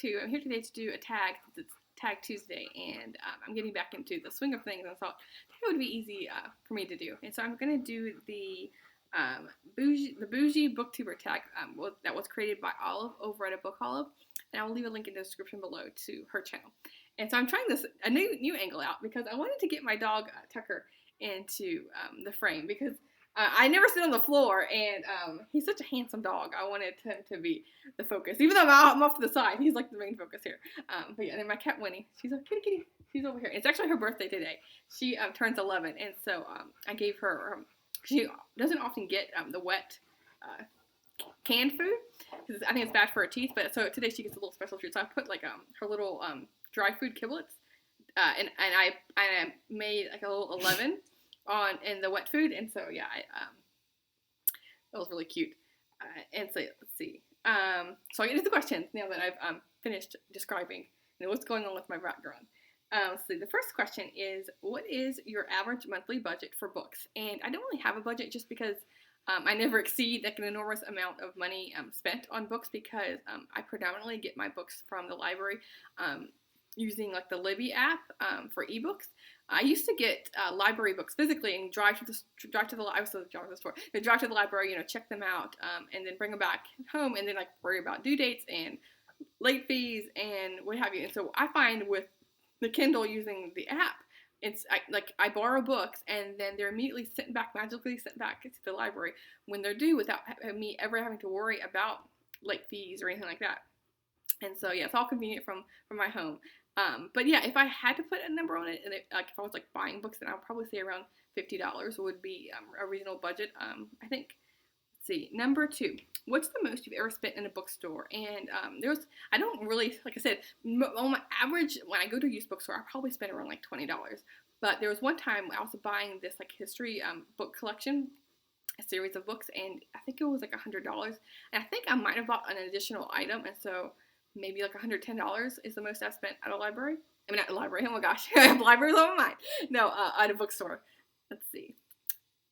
I'm here today to do a tag. It's Tag Tuesday, and I'm getting back into the swing of things, and I thought that would be easy for me to do. And so I'm going to do the Boujee Booktuber Tag that was created by Olive over at a Book Olive, and I will leave a link in the description below to her channel. And so I'm trying a new angle out because I wanted to get my dog Tucker into the frame because I never sit on the floor, and he's such a handsome dog. I wanted him to be the focus. Even though I'm off to the side, he's like the main focus here. But yeah, and then my cat Winnie, she's a kitty. She's over here. It's actually her birthday today. She turns 11, and so I gave her. She doesn't often get the wet canned food because I think it's bad for her teeth. But so today she gets a little special treat. So I put like her little dry food kibblets, and I made like a little 11. In the wet food, and so yeah, that was really cute. And so let's see. So I get into the questions now that I've finished describing what's going on with my background. So the first question is, what is your average monthly budget for books? And I don't really have a budget just because I never exceed like an enormous amount of money spent on books because I predominantly get my books from the library using like the Libby app for ebooks. I used to get library books physically and drive to the library, check them out, and then bring them back home, and then like worry about due dates and late fees and what have you. And so I find with the Kindle using the app, I borrow books and then they're immediately magically sent back to the library when they're due without me ever having to worry about late fees or anything like that. And so yeah, it's all convenient from my home. But yeah, if I had to put a number on it, and if I was like buying books, then I would probably say around $50 would be a reasonable budget. I think. Let's see, number 2. What's the most you've ever spent in a bookstore? And I don't really, like I said, on my average when I go to a used bookstore, I probably spend around like $20. But there was one time I was buying this like history book collection, a series of books, and I think it was like $100. And I think I might have bought an additional item, and so maybe like $110 is the most I've spent at a library. I mean, not a library. Oh my gosh, I have libraries on my mind. No, at a bookstore. Let's see.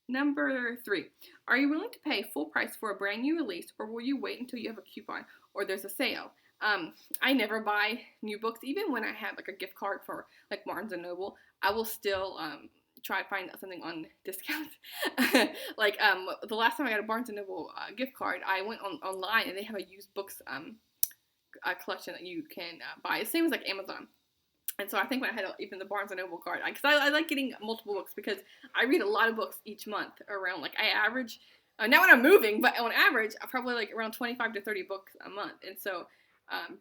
Number 3. Are you willing to pay full price for a brand new release, or will you wait until you have a coupon or there's a sale? I never buy new books, even when I have like a gift card for like Barnes and Noble. I will still try to find something on discount. Like the last time I got a Barnes and Noble gift card, I went online and they have a used books collection that you can buy. It's the same as like Amazon. And so I think when I had even the Barnes & Noble card, because I like getting multiple books because I read a lot of books each month around, like I average, not when I'm moving, but on average, I probably like around 25 to 30 books a month. And so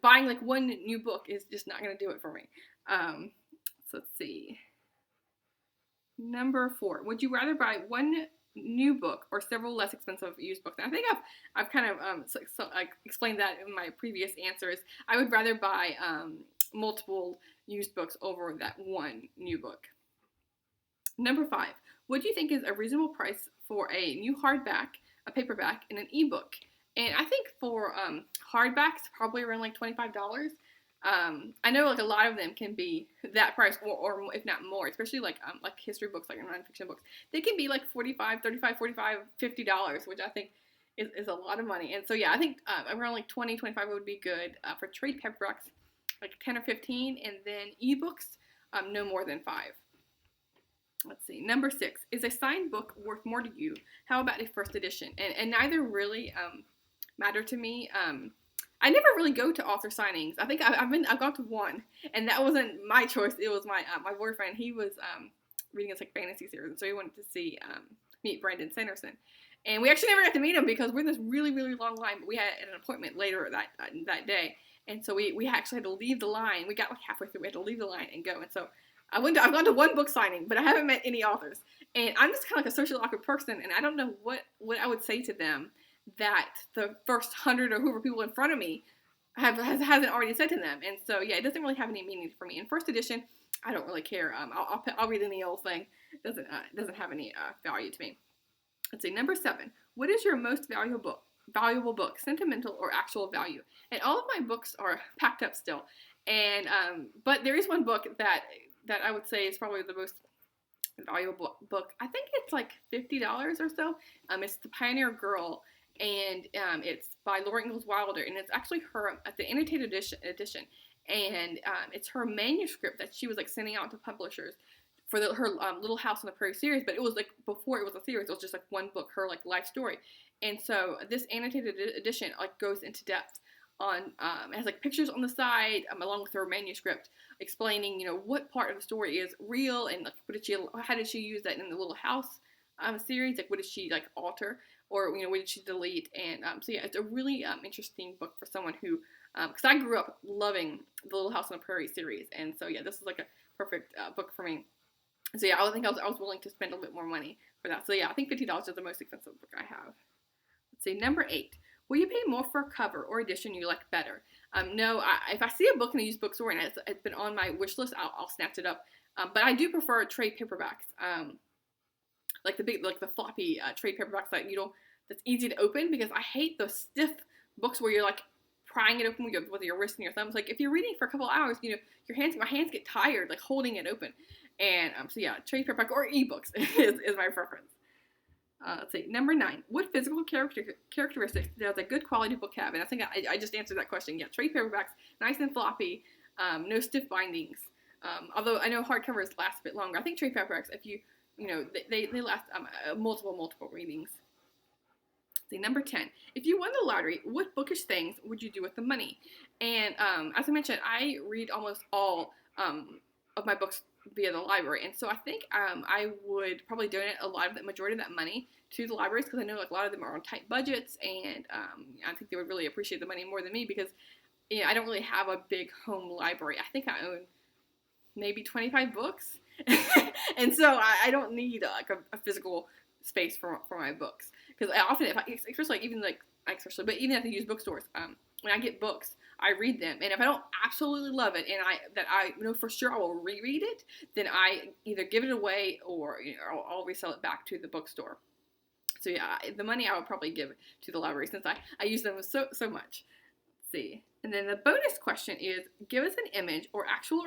buying like one new book is just not going to do it for me. So let's see. Number 4, would you rather buy one new book or several less expensive used books? And I think I've kind of explained that in my previous answers. I would rather buy multiple used books over that one new book. Number 5, what do you think is a reasonable price for a new hardback, a paperback, and an ebook? And I think for hardbacks, probably around like $25. I know like a lot of them can be that price or if not more, especially like history books, like nonfiction books. They can be like $45, $35, $45, $50, which I think is a lot of money. And so yeah, I think around like $20, $25 would be good. For trade paperbacks, like 10 or 15, and then ebooks, no more than 5. Let's see. Number 6, is a signed book worth more to you? How about a first edition? And neither really matter to me. I never really go to author signings. I think I've gone to one, and that wasn't my choice. It was my boyfriend. He was reading this like fantasy series, and so he wanted to meet Brandon Sanderson. And we actually never got to meet him because we're in this really, really long line. But we had an appointment later that day. And so we actually had to leave the line. We got like halfway through. We had to leave the line and go. And so I've gone to one book signing, but I haven't met any authors. And I'm just kind of like a socially awkward person, and I don't know what I would say to them that the first 100 or whoever people in front of me hasn't already said to them. And so yeah, it doesn't really have any meaning for me. In first edition, I don't really care. I'll read any old thing. It doesn't have any value to me. Let's see. Number 7. What is your most valuable book, sentimental or actual value? And all of my books are packed up still, and but there is one book that I would say is probably the most valuable book. I think it's like $50 or so. It's The Pioneer Girl, and it's by Laura Ingalls Wilder, and it's actually her at the annotated edition, and it's her manuscript that she was like sending out to publishers for her Little House on the Prairie series. But it was like before it was a series; it was just like one book, her like life story. And so this annotated edition like goes into depth on it has like pictures on the side along with her manuscript explaining what part of the story is real, and like how did she use that in the Little House series, like what did she like alter, or what did she delete. And so yeah, it's a really interesting book for someone who because I grew up loving the Little House on the Prairie series, and so yeah, this is like a perfect book for me. So yeah, I think I was willing to spend a little bit more money for that. So yeah, I think $50 is the most expensive book I have. Let's see, number 8. Will you pay more for a cover or edition you like better? No, if I see a book in a used bookstore and it's been on my wish list, I'll snatch it up. But I do prefer trade paperbacks, like the floppy trade paperbacks that that's easy to open, because I hate those stiff books where you're like prying it open with your wrist and your thumbs. Like if you're reading for a couple hours, my hands get tired like holding it open. And so yeah, trade paperback or ebooks is my preference. Let's see, number 9. What physical characteristics does a good quality book have? And I think I just answered that question. Yeah, trade paperbacks, nice and floppy, no stiff bindings. Although I know hardcovers last a bit longer. I think trade paperbacks, if they last multiple readings. Let's see, number 10. If you won the lottery, what bookish things would you do with the money? And as I mentioned, I read almost all of my books via the library, and so I think I would probably donate the majority of that money to the libraries, because I know like a lot of them are on tight budgets, and I think they would really appreciate the money more than me, because I don't really have a big home library. I think I own maybe 25 books, and so I don't need like a physical space for my books, because often especially even at the used bookstores, when I get books, I read them, and if I don't absolutely love it, and I know for sure I will reread it, then I either give it away or I'll resell it back to the bookstore. So yeah, the money I would probably give to the library, since I use them so much. Let's see, and then the bonus question is: give us an image, or actual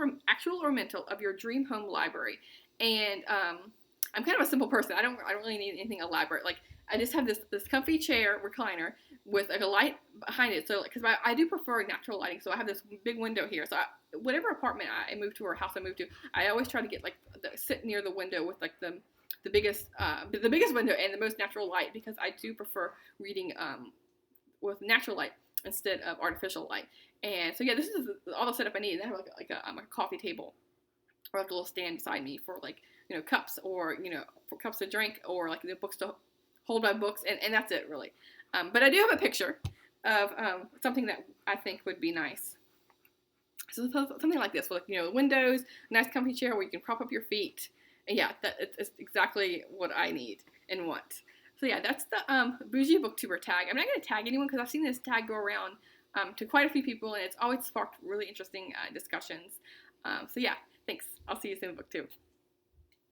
or mental, of your dream home library. And I'm kind of a simple person. I don't really need anything elaborate. Like I just have this comfy chair recliner with like a light behind it. So because I do prefer natural lighting, so I have this big window here. So whatever apartment I move to or house I move to, I always try to get like sit near the window with like the biggest window and the most natural light, because I do prefer reading with natural light instead of artificial light. And so yeah, this is all the setup I need. I have like a coffee table, or like a little stand beside me for like cups, or for cups to drink, or like the books to hold my books, and that's it really. But I do have a picture of something that I think would be nice. So something like this, with windows, nice comfy chair where you can prop up your feet, and yeah, it's exactly what I need and want. So yeah, that's the Boujee Booktuber tag. I'm not going to tag anyone, because I've seen this tag go around to quite a few people, and it's always sparked really interesting discussions. So yeah, thanks. I'll see you soon, BookTube.